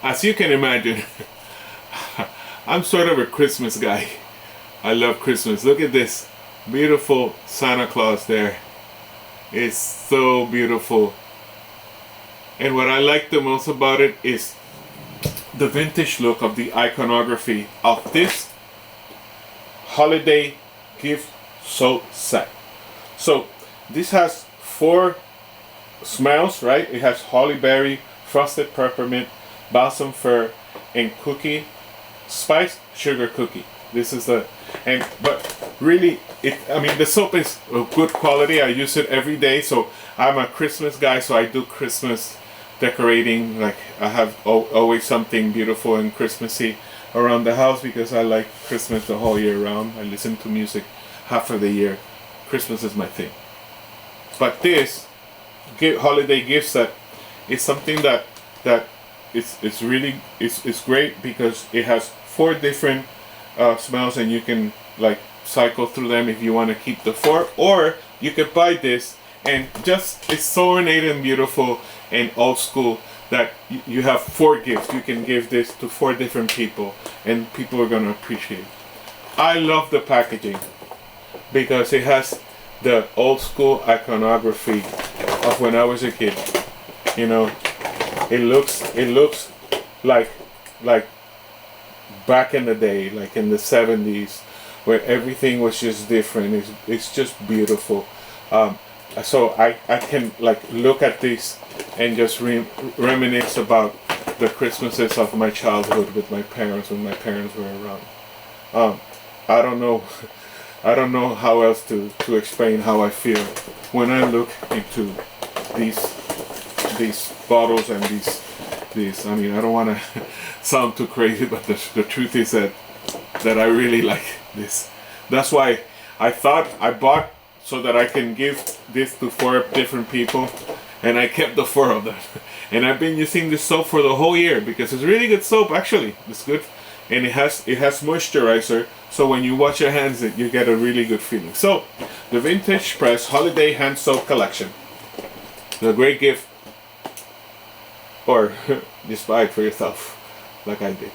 as you can imagine, I'm sort of a Christmas guy. I love Christmas. Look at this beautiful Santa Claus there. It's so beautiful. And what I like the most about it is the vintage look of the iconography of this holiday gift soap set. So this has 4 smells, right? It has holly berry, frosted peppermint, balsam fir, and cookie spice sugar cookie. This is the but really the soap is of good quality. I use it every day, so I'm a Christmas guy, so I do Christmas decorating. Like I have always something beautiful and Christmassy around the house because I like Christmas the whole year round. I listen to music half of the year. Christmas is my thing. But this holiday gift set is something that it's really great because it has 4 different smells, and you can like cycle through them if you want to keep the 4, or you could buy this and just it's so ornate and beautiful and old school that you have 4 gifts. You can give this to 4 different people and people are gonna appreciate it. I love the packaging because it has the old school iconography of when I was a kid. You know, it looks like back in the day, like in the 70s, where everything was just different. It's just beautiful. So I can like look at this and just reminisce about the Christmases of my childhood with my parents when my parents were around. I don't know how else to explain how I feel when I look into these bottles and these. I mean, I don't want to sound too crazy, but the truth is that I really like this. That's why I thought I bought so that I can give this to 4 different people, and I kept the 4 of them. And I've been using this soap for the whole year because it's really good soap. Actually, it's good, and it has moisturizer. So when you wash your hands, you get a really good feeling. So the Vintage Press Holiday Hand Soap Collection, the great gift. Or just buy it for yourself, like I did.